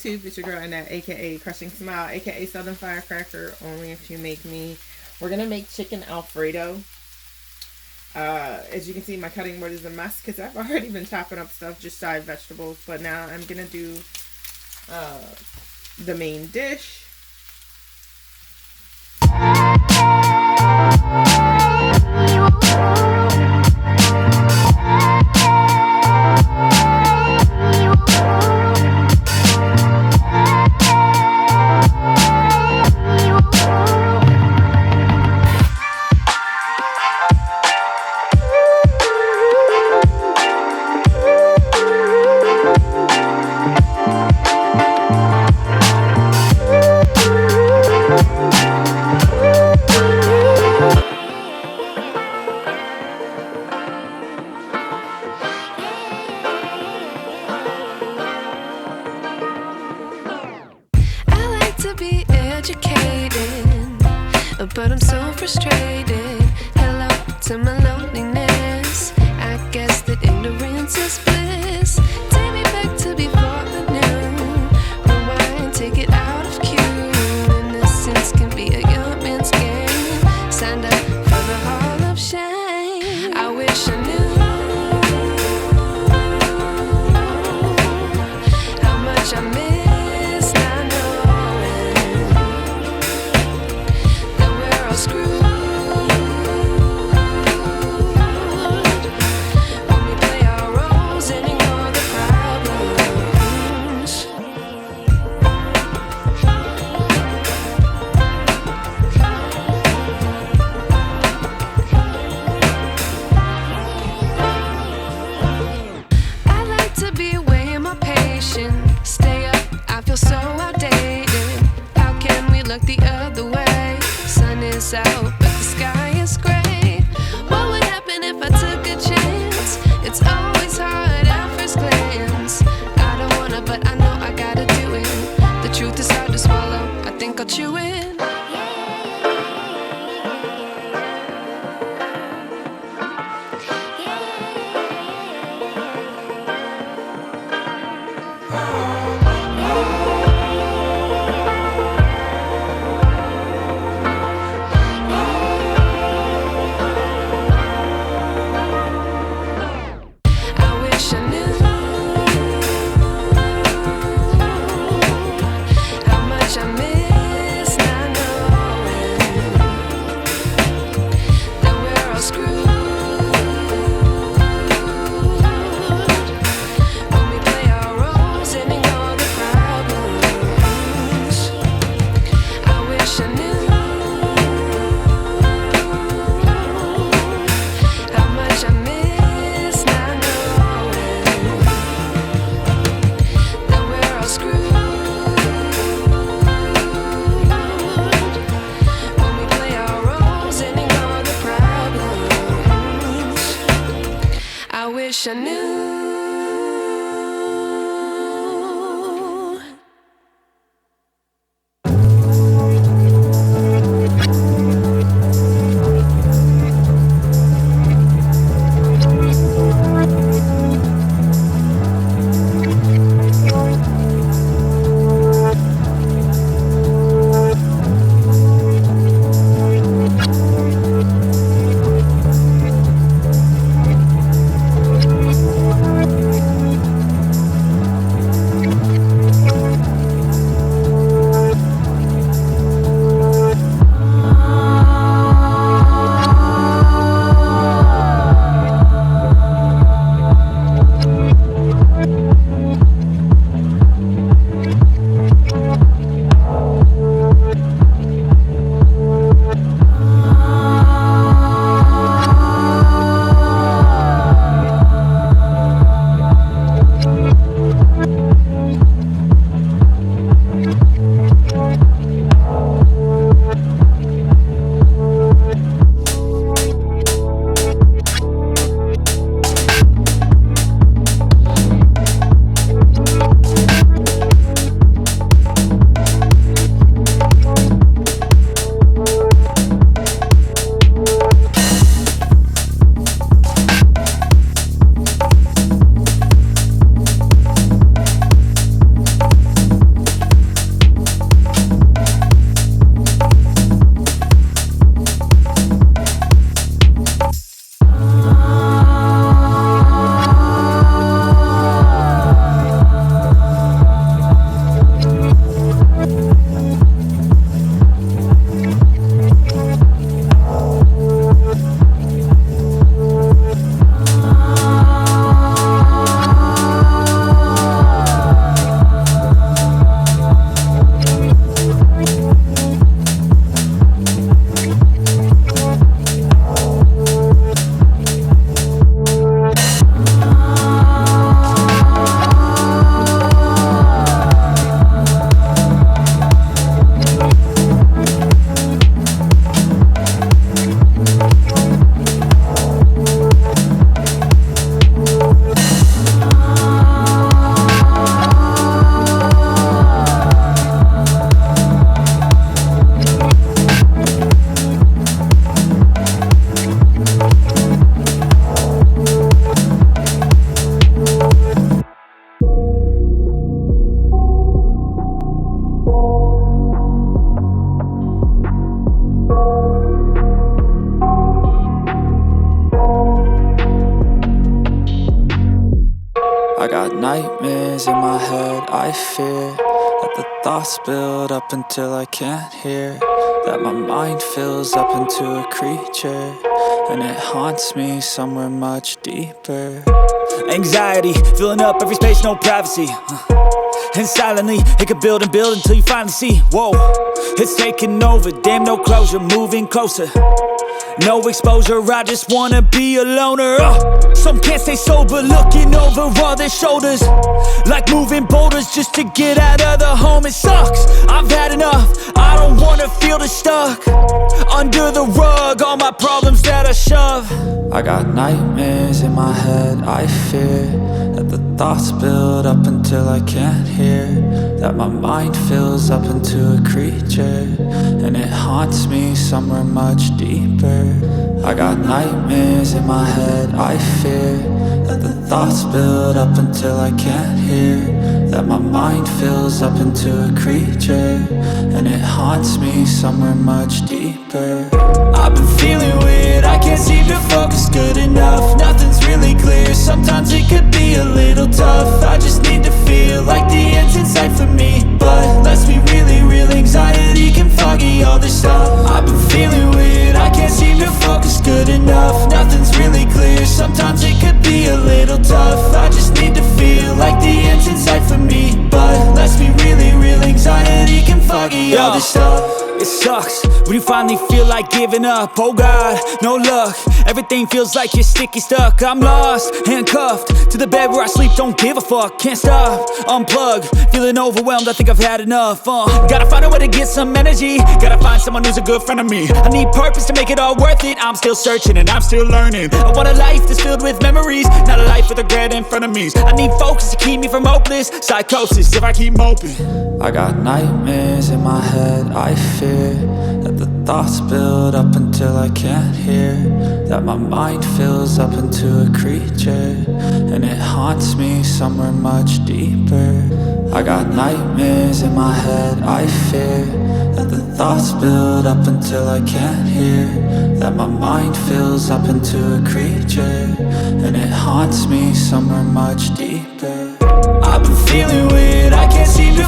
YouTube? It's your girl Annette, aka Crushing Smile, aka Southern Firecracker. Only if you make me. We're gonna make chicken Alfredo. As you can see, my cutting board is a mess because I've already been chopping up stuff, just side vegetables. But now I'm gonna do the main dish. But I'm so frustrated. Hello to my loneliness. I guess that ignorance is bliss. Take me back to before I knew. Rewind, take it out of cue. Innocence can be a young man's game. Signed up for the hall of shame. I wish I knew how much I miss not knowing that we're all screwed when we play our roles and ignore the problems. I like to be away in my patience. Stay up, I feel so outdated. How can we look the other way? Sun is out, but the sky is gray. What would happen if I took a chance? It's always hard at first glance. I don't wanna, but I know I gotta do it. The truth is hard to swallow, I think I'll chew it. nightmares in my head, I fear that the thoughts build up until I can't hear, that my mind fills up into a creature, and it haunts me somewhere much deeper. Anxiety, filling up every space, no privacy. And silently, it could build and build until you finally see, whoa, it's taking over, damn no closure, moving closer. No exposure, I just wanna be a loner. Some can't stay sober, looking over all their shoulders, like moving boulders just to get out of the home. It sucks, I've had enough, I don't wanna feel the stuck under the rug, all my problems that I shove. I got nightmares in my head, I fear that the thoughts build up until I can't hear, that my mind fills up into a creature, and it haunts me somewhere much deeper. I got nightmares in my head, I fear that the thoughts build up until I can't hear, that my mind fills up into a creature, and it haunts me somewhere much deeper. I've been feeling weird, I can't seem to focus good enough, nothing's really clear, sometimes it could be a little tough. I just need to feel like the end's in sight for me, but let's be really real, anxiety can foggy all this stuff. I've been feeling weird, I can't seem to focus good enough, nothing's really clear, sometimes it could be a little tough. I just need to feel like the end's in sight for me, but let's be really real, anxiety can foggy all this stuff. It sucks when you finally feel like giving up. Oh God, no luck, everything feels like you're sticky stuck. I'm lost, handcuffed to the bed where I sleep, don't give a fuck. Can't stop, unplug, feeling overwhelmed, I think I've had enough. Gotta find a way to get some energy, gotta find someone who's a good friend of me. I need purpose to make it all worth it, I'm still searching and I'm still learning. I want a life that's filled with memories, not a life with regret in front of me. I need focus to keep me from hopeless psychosis if I keep moping. I got nightmares in my head, I fear that the thoughts build up until I can't hear, that my mind fills up into a creature, and it haunts me somewhere much deeper. I got nightmares in my head, I fear that the thoughts build up until I can't hear, that my mind fills up into a creature, and it haunts me somewhere much deeper. I've been feeling weird, I can't seem to